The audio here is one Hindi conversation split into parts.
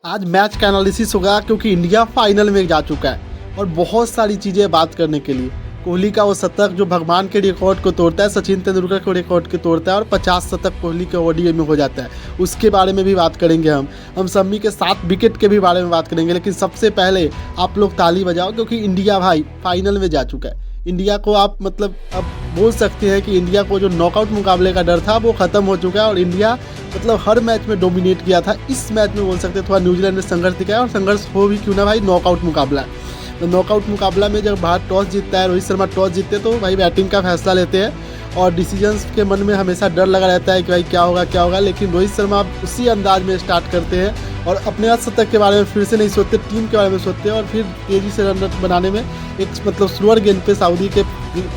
आज मैच का एनालिसिस होगा क्योंकि इंडिया फाइनल में जा चुका है और बहुत सारी चीज़ें बात करने के लिए। कोहली का वो शतक जो भगवान के रिकॉर्ड को तोड़ता है, सचिन तेंदुलकर के रिकॉर्ड को तोड़ता है और 50 शतक कोहली के ओडीआई में हो जाता है, उसके बारे में भी बात करेंगे। हम शम्मी के 7 विकेट के भी बारे में बात करेंगे। लेकिन सबसे पहले आप लोग ताली बजाओ क्योंकि इंडिया भाई फाइनल में जा चुका है। इंडिया को आप मतलब अब बोल सकते हैं कि इंडिया को जो नॉकआउट मुकाबले का डर था वो ख़त्म हो चुका है और इंडिया मतलब हर मैच में डोमिनेट किया था। इस मैच में बोल सकते हैं थोड़ा न्यूजीलैंड ने संघर्ष दिखाया और संघर्ष हो भी क्यों ना भाई, नॉकआउट मुकाबला है। तो नॉकआउट मुकाबला में जब भारत टॉस जीतता है, रोहित शर्मा टॉस जीतते तो भाई बैटिंग का फैसला लेते हैं और डिसीजंस के मन में हमेशा डर लगा रहता है कि भाई क्या होगा। लेकिन रोहित शर्मा उसी अंदाज में स्टार्ट करते हैं और अपने अर्धशतक के बारे में फिर से नहीं सोचते, टीम के बारे में सोचते हैं और फिर तेज़ी से रन बनाने में एक मतलब स्लोअर गेंद पे सऊदी के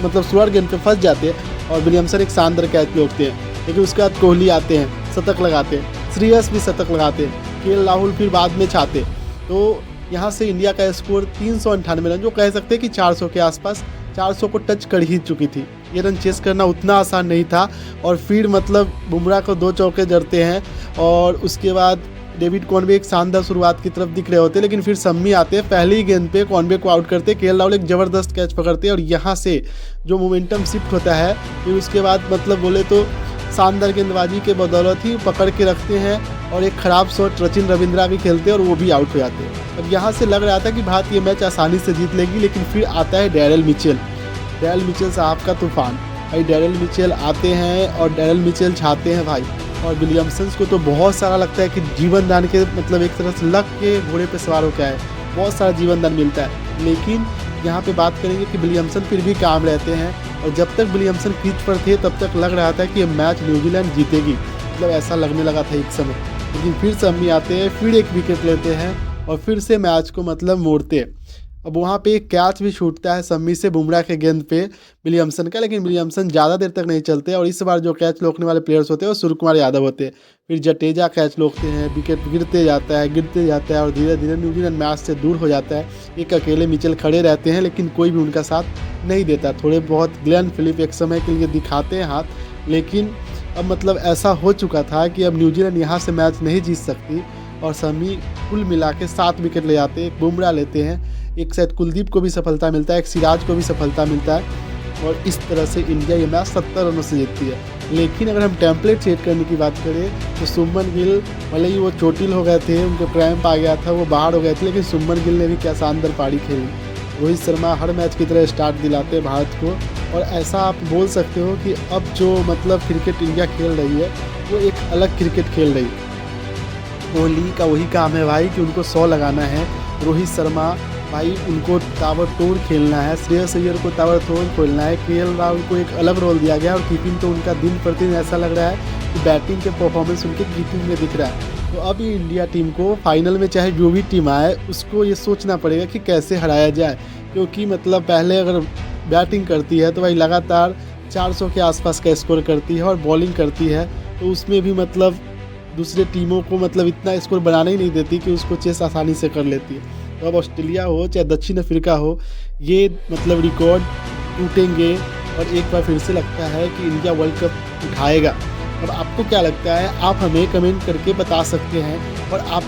मतलब स्लोअर गेंद पे फंस जाते हैं और विलियमसन एक शानदार कैच रोकते हैं। लेकिन उसके बाद कोहली आते हैं, शतक लगाते हैं, श्रेयस भी शतक लगाते हैं, केएल राहुल फिर बाद में छाते। तो यहाँ से इंडिया का स्कोर 398 रन, जो कह सकते हैं कि 400 के आसपास, 400 को टच कर ही चुकी थी। ये रन चेस करना उतना आसान नहीं था और फिर मतलब बुमराह को 2 चौके जड़ते हैं और उसके बाद डेविड कॉनवे एक शानदार शुरुआत की तरफ दिख रहे होते हैं। लेकिन फिर शम्मी आते हैं, पहली ही गेंद पे कॉनवे को आउट करते हैं, केएल राहुल एक ज़बरदस्त कैच पकड़ते हैं और यहाँ से जो मोमेंटम शिफ्ट होता है फिर उसके बाद मतलब बोले तो शानदार गेंदबाजी के बदौलत ही पकड़ के रखते हैं और एक ख़राब शॉट सचिन रविंद्रा भी खेलते हैं और वो भी आउट हो जाते हैं। अब यहाँ से लग रहा था कि भारत ये मैच आसानी से जीत लेगी, लेकिन फिर आता है डैरेल मिचेल साहब का तूफान। भाई डैरेल मिचेल आते हैं और डैरेल मिचेल छाते हैं भाई। और विलियमसन को तो बहुत सारा लगता है कि जीवन दान के मतलब एक तरह से लग के घोड़े पे सवार हो के आए, बहुत सारा जीवन दान मिलता है। लेकिन यहाँ पे बात करेंगे कि विलियमसन फिर भी काम रहते हैं और जब तक विलियमसन पिच पर थे तब तक लग रहा था कि ये मैच न्यूजीलैंड जीतेगी, मतलब ऐसा लगने लगा था एक समय। लेकिन फिर शम्मी आते हैं, फिर एक विकेट लेते हैं और फिर से मैच को मतलब मोड़ते हैं। अब वहाँ पे एक कैच भी छूटता है शम्मी से बुमराह के गेंद पे विलियमसन का, लेकिन विलियमसन ज़्यादा देर तक नहीं चलते और इस बार जो कैच रोकने वाले प्लेयर्स होते हैं वो सूर्य कुमार यादव होते हैं। फिर जडेजा कैच रोकते हैं, विकेट गिरते जाता है और धीरे धीरे न्यूजीलैंड मैच से दूर हो जाता है। एक अकेले मिचेल खड़े रहते हैं लेकिन कोई भी उनका साथ नहीं देता। थोड़े बहुत ग्लेन फिलिप एक समय के लिए दिखाते हैं हाथ, लेकिन अब मतलब ऐसा हो चुका था कि अब न्यूजीलैंड यहाँ से मैच नहीं जीत सकती और शम्मी कुल मिला के 7 विकेट ले जाते हैं, एक बुमराह लेते हैं, एक शायद कुलदीप को भी सफलता मिलता है, एक सिराज को भी सफलता मिलता है और इस तरह से इंडिया ये मैच 70 रनों से जीतती है। लेकिन अगर हम टेम्पलेट सेट करने की बात करें तो सुमन गिल भले ही वो चोटिल हो गए थे, उनके क्रैम्प आ गया था, वो बाहर हो गए थे, लेकिन सुमन गिल ने भी क्या शानदार पारी खेली। रोहित शर्मा हर मैच की तरह स्टार्ट दिलाते हैं भारत को और ऐसा आप बोल सकते हो कि अब जो मतलब क्रिकेट इंडिया खेल रही है वो एक अलग क्रिकेट खेल रही है। कोहली का वही काम है भाई कि उनको 100 लगाना है, रोहित शर्मा भाई उनको ताबड़तोड़ खेलना है, श्रेयस अय्यर को ताबड़तोड़ खेलना है, केएल राहुल को एक अलग रोल दिया गया और कीपिंग तो उनका दिन प्रतिदिन ऐसा लग रहा है कि बैटिंग के परफॉर्मेंस उनके कीपिंग में दिख रहा है। तो अब ये इंडिया टीम को फाइनल में चाहे जो भी टीम आए उसको ये सोचना पड़ेगा कि कैसे हराया जाए, क्योंकि मतलब पहले अगर बैटिंग करती है तो भाई लगातार 400 के आसपास का स्कोर करती है और बॉलिंग करती है तो उसमें भी मतलब दूसरे टीमों को मतलब इतना स्कोर बनाने ही नहीं देती कि उसको चेस आसानी से कर लेती है। तो अब ऑस्ट्रेलिया हो चाहे दक्षिण अफ्रीका हो, ये मतलब रिकॉर्ड टूटेंगे और एक बार फिर से लगता है कि इंडिया वर्ल्ड कप उठाएगा। अब आपको क्या लगता है, आप हमें कमेंट करके बता सकते हैं और आप